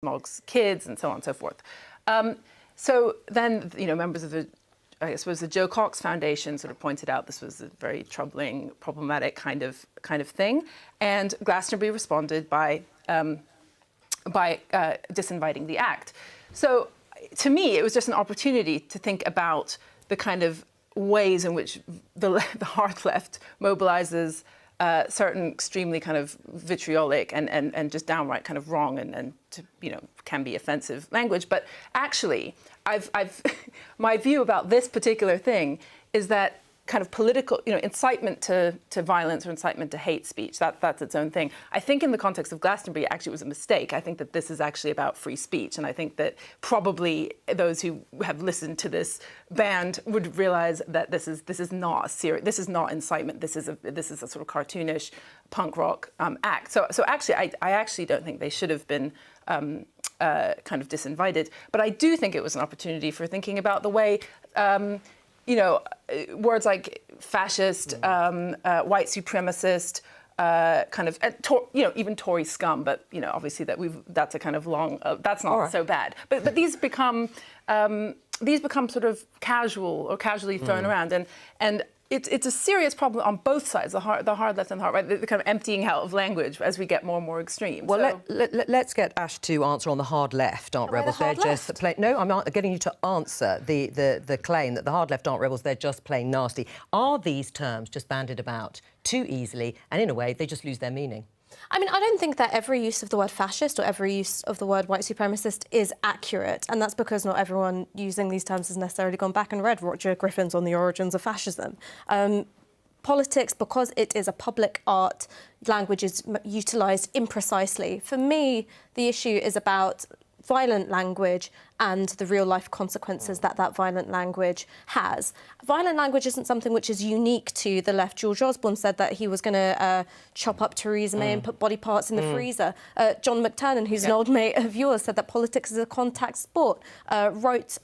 Mog's kids, and so on and so forth. So then, members of I suppose the Joe Cox Foundation sort of pointed out this was a very troubling, problematic kind of thing, and Glastonbury responded by disinviting the act. So, to me, it was just an opportunity to think about the kind of ways in which the hard left mobilizes certain extremely kind of vitriolic and just downright kind of wrong and can be offensive language. But actually, my view about this particular thing is that kind of political, incitement to violence or incitement to hate speech, that's its own thing. I think in the context of Glastonbury, actually it was a mistake. I think that this is actually about free speech, and I think that probably those who have listened to this band would realize that this is not a serious, this is not incitement. This is a sort of cartoonish punk rock act. So actually, I actually don't think they should have been kind of disinvited. But I do think it was an opportunity for thinking about the way. Words like fascist, white supremacist, even Tory scum. But obviously that's a kind of long. That's not so bad. But these become sort of casual or casually thrown around, and it's a serious problem on both sides, the hard left and the hard right, the kind of emptying out of language as we get more and more extreme. Well, let's get Ash to answer on the hard left, aren't rebels? They're just plain. No, I'm not getting you to answer the claim that the hard left aren't rebels. They're just plain nasty. Are these terms just bandied about too easily, and in a way they just lose their meaning? I mean, I don't think that every use of the word fascist or every use of the word white supremacist is accurate, and that's because not everyone using these terms has necessarily gone back and read Roger Griffin's On the Origins of Fascism. Politics, because it is a public art, language is utilised imprecisely. For me, the issue is about violent language and the real-life consequences that violent language has. Violent language isn't something which is unique to the left. George Osborne said that he was going to chop up Theresa May and put body parts in the freezer. John McTernan, who's an old mate of yours, said that politics is a contact sport, wrote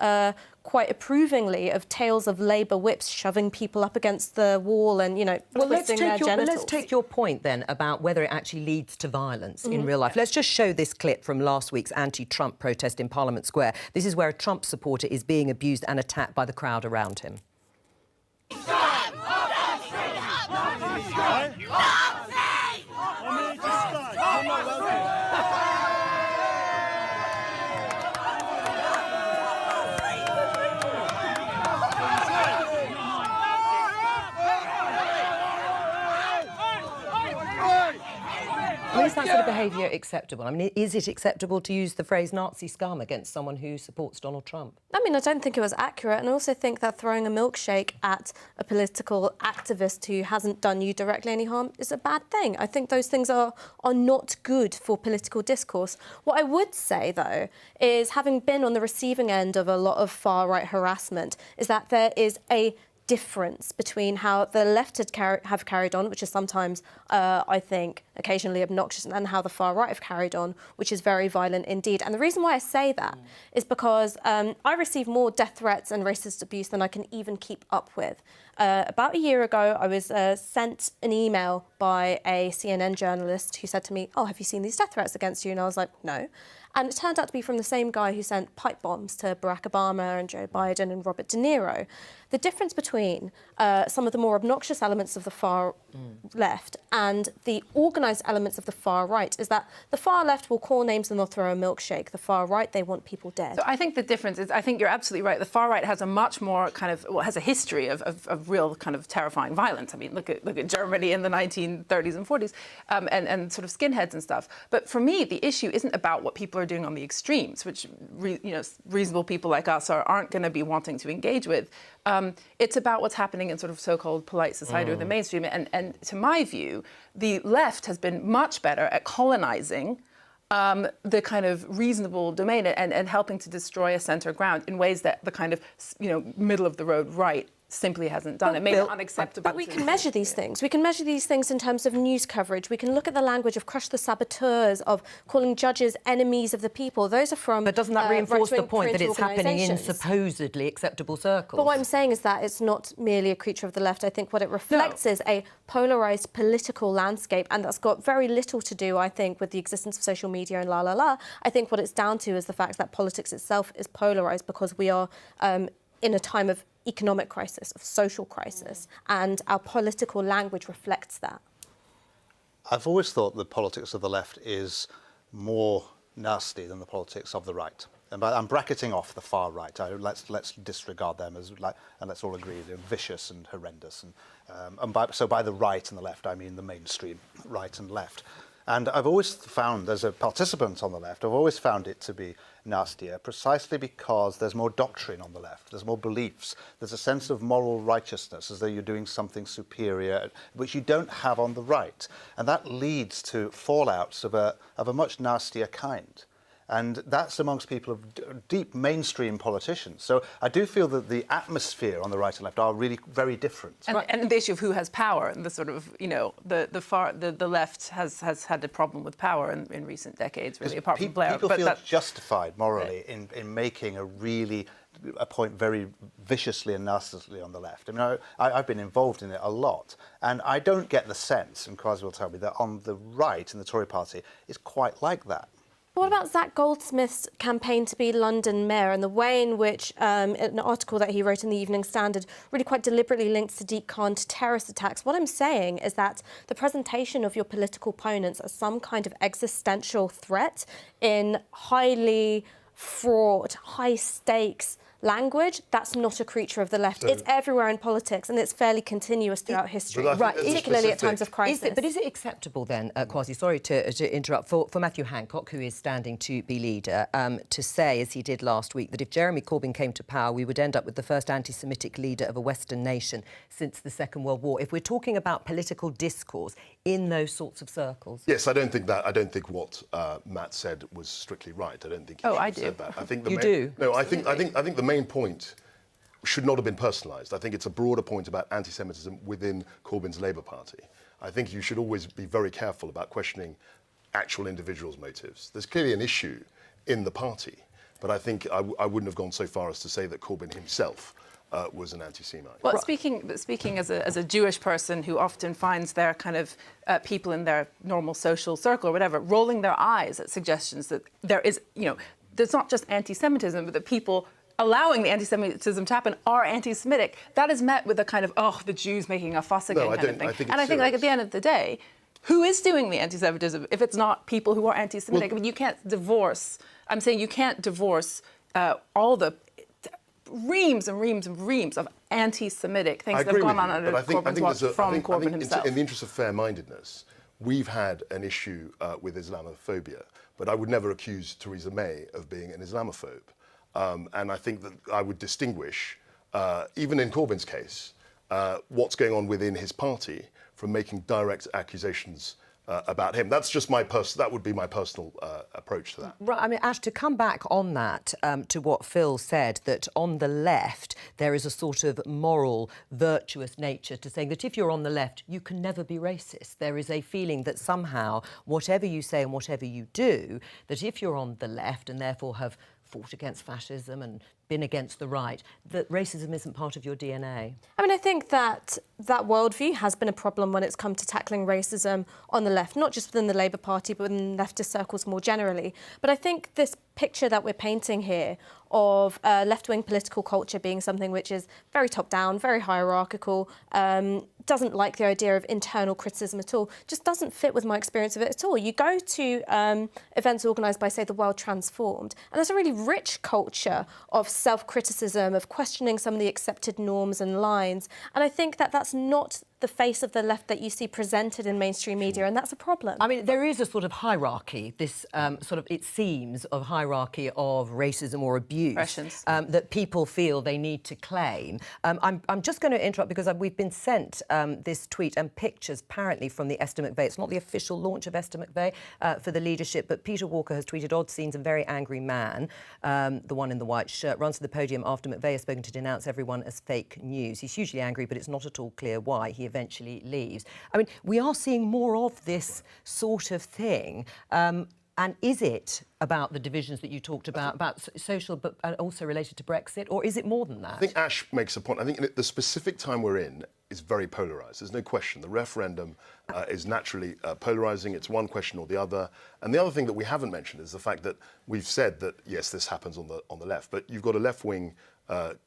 quite approvingly of tales of Labour whips shoving people up against the wall and, twisting their genitals. Let's take your point, then, about whether it actually leads to violence in real life. Let's just show this clip from last week's anti-Trump protest in Parliament Square. This is where a Trump supporter is being abused and attacked by the crowd around him. Is that sort of behaviour acceptable? I mean, is it acceptable to use the phrase Nazi scum against someone who supports Donald Trump? I mean, I don't think it was accurate, and I also think that throwing a milkshake at a political activist who hasn't done you directly any harm is a bad thing. I think those things are not good for political discourse. What I would say, though, is having been on the receiving end of a lot of far-right harassment, is that there is a difference between how the left have carried on, which is sometimes, I think, occasionally obnoxious, and how the far right have carried on, which is very violent indeed. And the reason why I say that is because I receive more death threats and racist abuse than I can even keep up with. About a year ago, I was sent an email by a CNN journalist who said to me, "Oh, have you seen these death threats against you?" And I was like, "No." And it turned out to be from the same guy who sent pipe bombs to Barack Obama and Joe Biden and Robert De Niro. The difference between some of the more obnoxious elements of the far left and the organised elements of the far right is that the far left will call names and they'll throw a milkshake. The far right, they want people dead. So I think the difference is, I think you're absolutely right. The far right has a much more kind of, has a history of real kind of terrifying violence. I mean, look at Germany in the 1930s and 40s and sort of skinheads and stuff. But for me, the issue isn't about what people are doing on the extremes, which reasonable people like us aren't going to be wanting to engage with. It's about what's happening in sort of so-called polite society or the mainstream. And to my view, the left has been much better at colonising the kind of reasonable domain and helping to destroy a centre ground in ways that the kind of middle of the road right simply hasn't done. It made it unacceptable. But we can measure these things. We can measure these things in terms of news coverage. We can look at the language of crush the saboteurs, of calling judges enemies of the people. Those are from But doesn't that reinforce the point that it's happening in organisations. supposedly acceptable circles? But what I'm saying is that it's not merely a creature of the left. I think what it reflects is a polarised political landscape, and that's got very little to do, I think, with the existence of social media and la. I think what it's down to is the fact that politics itself is polarised because we are in a time of economic crisis, of social crisis, and our political language reflects that. I've always thought the politics of the left is more nasty than the politics of the right. And I'm bracketing off the far right. Let's disregard them as and let's all agree they're vicious and horrendous. So by the right and the left, I mean the mainstream right and left. And I've always found, as a participant on the left, I've always found it to be nastier precisely because there's more doctrine on the left, there's more beliefs, there's a sense of moral righteousness as though you're doing something superior, which you don't have on the right. And that leads to fallouts of a much nastier kind. And that's amongst people of deep mainstream politicians. So I do feel that the atmosphere on the right and left are really very different. And the issue of who has power, and the sort of, the left has had a problem with power in recent decades, really, apart from Blair. People feel justified morally in making a point very viciously and narcissistically on the left. I mean, I've been involved in it a lot, and I don't get the sense, and Kwasi will tell me, that on the right in the Tory party is quite like that. What about Zach Goldsmith's campaign to be London Mayor and the way in which an article that he wrote in the Evening Standard really quite deliberately links Sadiq Khan to terrorist attacks? What I'm saying is that the presentation of your political opponents as some kind of existential threat in highly fraught, high-stakes language, that's not a creature of the left. So, it's everywhere in politics, and it's fairly continuous throughout history, right, particularly at times of crisis. But is it acceptable then, Kwasi, sorry to interrupt, for Matthew Hancock, who is standing to be leader, to say, as he did last week, that if Jeremy Corbyn came to power, we would end up with the first anti-Semitic leader of a Western nation since the Second World War? If we're talking about political discourse in those sorts of circles. Yes, I don't think what Matt said was strictly right. I don't think he said that. I think you do? No, I think the main point should not have been personalised. I think it's a broader point about anti-Semitism within Corbyn's Labour Party. I think you should always be very careful about questioning actual individuals' motives. There's clearly an issue in the party, but I think I wouldn't have gone so far as to say that Corbyn himself was an anti-Semite. Well, speaking as a Jewish person who often finds their kind of people in their normal social circle or whatever rolling their eyes at suggestions that there is, there's not just anti-Semitism, but that people allowing the anti-Semitism to happen are anti-Semitic. That is met with a kind of, the Jews making a fuss again kind of thing. I think, at the end of the day, who is doing the anti-Semitism if it's not people who are anti-Semitic? I mean, you can't divorce. I'm saying you can't divorce all the reams and reams and reams of anti-Semitic things that have gone on under Corbyn's watch from Corbyn himself. In the interest of fair-mindedness, we've had an issue with Islamophobia, but I would never accuse Theresa May of being an Islamophobe. And I think that I would distinguish, even in Corbyn's case, what's going on within his party from making direct accusations about him. That's just that would be my personal approach to that. Right, I mean, Ash, to come back on that, to what Phil said, that on the left there is a sort of moral, virtuous nature to saying that if you're on the left, you can never be racist. There is a feeling that somehow, whatever you say and whatever you do, that if you're on the left and therefore have fought against fascism and been against the right, that racism isn't part of your DNA. I mean, I think that worldview has been a problem when it's come to tackling racism on the left, not just within the Labour Party, but within leftist circles more generally. But I think this picture that we're painting here of left-wing political culture being something which is very top-down, very hierarchical, doesn't like the idea of internal criticism at all, just doesn't fit with my experience of it at all. You go to events organised by, say, the World Transformed, and there's a really rich culture of self-criticism, of questioning some of the accepted norms and lines. And I think that that's not the face of the left that you see presented in mainstream media, and that's a problem. I mean, there is a sort of hierarchy, this sort of, it seems, of hierarchy of racism or abuse that people feel they need to claim. I'm just going to interrupt because we've been sent this tweet and pictures, apparently, from the Esther McVey. It's not the official launch of Esther McVey for the leadership, but Peter Walker has tweeted odd scenes and very angry man, the one in the white shirt, runs to the podium after McVey has spoken to denounce everyone as fake news. He's hugely angry, but it's not at all clear why he eventually leaves. I mean, we are seeing more of this sort of thing. And is it about the divisions that you talked about social, but also related to Brexit, or is it more than that? I think Ash makes a point. I think the specific time we're in is very polarised. There's no question. The referendum is naturally polarising. It's one question or the other. And the other thing that we haven't mentioned is the fact that we've said that, yes, this happens on the left, but you've got a left-wing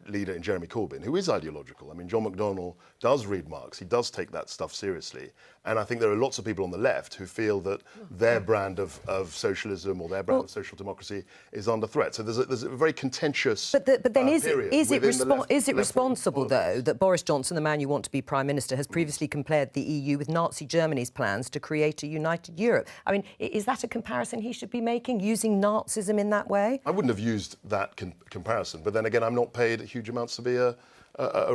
leader in Jeremy Corbyn, who is ideological. I mean, John McDonnell does read Marx. He does take that stuff seriously. And I think there are lots of people on the left who feel that their brand of socialism or their brand of social democracy is under threat. So there's a very contentious But then is it left responsible, though, that Boris Johnson, the man you want to be Prime Minister, has previously compared the EU with Nazi Germany's plans to create a united Europe? I mean, is that a comparison he should be making, using Nazism in that way? I wouldn't have used that comparison, but then again, I'm not paid huge amounts to be a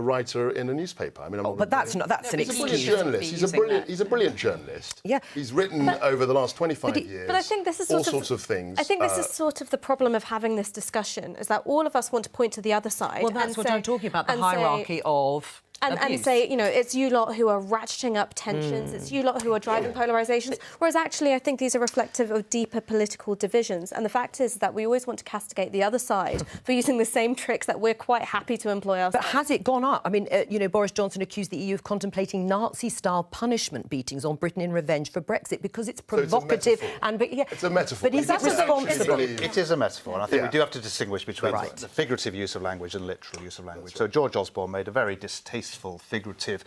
writer in a newspaper. I mean, that's an excuse. He's a brilliant journalist. He's a brilliant journalist. Yeah. He's written over the last 25 years. But I think this is all sorts of things. I think this is sort of the problem of having this discussion, is that all of us want to point to the other side. Well, that's what I'm talking about, the hierarchy of and say, you know, it's you lot who are ratcheting up tensions, it's you lot who are driving polarisations, whereas actually I think these are reflective of deeper political divisions. And the fact is that we always want to castigate the other side for using the same tricks that we're quite happy to employ ourselves. But has it gone up? I mean, you know, Boris Johnson accused the EU of contemplating Nazi-style punishment beatings on Britain in revenge for Brexit because it's provocative. It's a metaphor. But is that responsible? It is a metaphor, and I think we do have to distinguish between the figurative use of language and literal use of language. So George Osborne made a very distasteful, figurative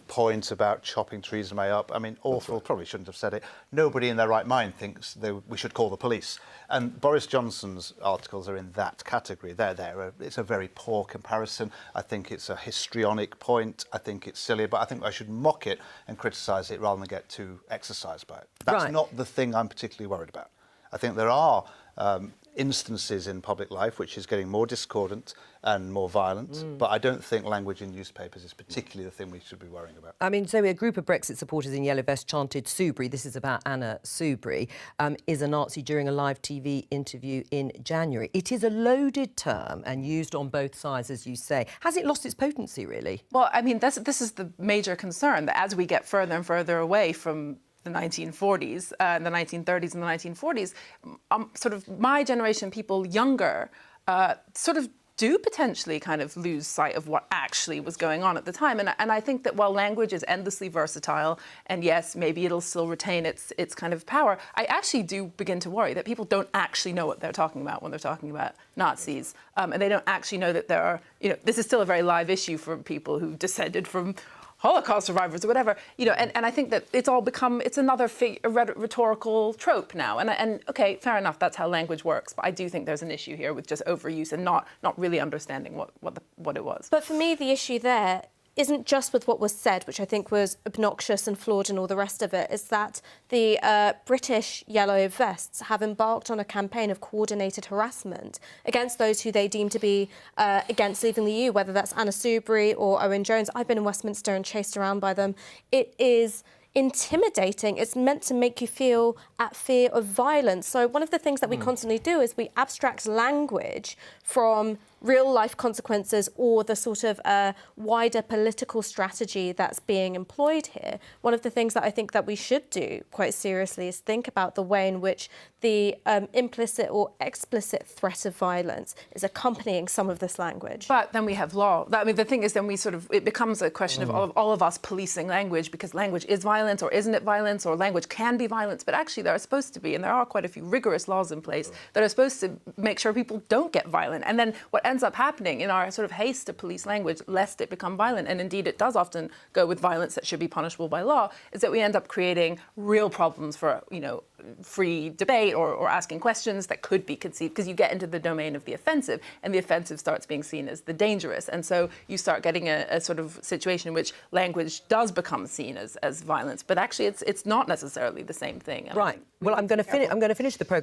point about chopping Theresa May up. I mean, awful, probably shouldn't have said it. Nobody in their right mind thinks we should call the police. And Boris Johnson's articles are in that category. It's a very poor comparison. I think it's a histrionic point. I think it's silly, but I think I should mock it and criticise it rather than get too exercised by it. That's not the thing I'm particularly worried about. I think there are instances in public life which is getting more discordant and more violent, but I don't think language in newspapers is particularly the thing we should be worrying about. I mean, so a group of Brexit supporters in yellow vest chanted Soubry, this is about Anna Soubry, is a Nazi during a live TV interview in January. It is a loaded term and used on both sides, as you say. Has it lost its potency, really? Well, I mean, this is the major concern, that as we get further and further away from the 1940s, the 1930s and the 1940s, sort of my generation, people younger, sort of do potentially kind of lose sight of what actually was going on at the time. And I think that while language is endlessly versatile, and yes, maybe it'll still retain its kind of power, I actually do begin to worry that people don't actually know what they're talking about when they're talking about Nazis. And they don't actually know that there are, you know, this is still a very live issue for people who descended from Holocaust survivors or whatever, you know, and I think that it's all become, it's another rhetorical trope now. And okay, fair enough, that's how language works. But I do think there's an issue here with just overuse and not really understanding what it was. But for me, the issue there isn't just with what was said, which I think was obnoxious and flawed and all the rest of it, is that the British yellow vests have embarked on a campaign of coordinated harassment against those who they deem to be against leaving the EU, whether that's Anna Soubry or Owen Jones. I've been in Westminster and chased around by them. It is intimidating. It's meant to make you feel at fear of violence. So one of the things that we constantly do is we abstract language from real-life consequences or the sort of wider political strategy that's being employed here. One of the things that I think that we should do quite seriously is think about the way in which the implicit or explicit threat of violence is accompanying some of this language. But then we have law. I mean, the thing is, then it becomes a question of all of us policing language, because language is violence, or isn't it violence, or language can be violence, but actually there are supposed to be, and there are quite a few rigorous laws in place that are supposed to make sure people don't get violent. And then what ends ends up happening in our sort of haste to police language, lest it become violent, and indeed it does often go with violence that should be punishable by law, is that we end up creating real problems for, free debate or asking questions that could be conceived, because you get into the domain of the offensive, and the offensive starts being seen as the dangerous. And so you start getting a sort of situation in which language does become seen as violence. But actually, it's not necessarily the same thing. Right. Well, I'm going to finish the program.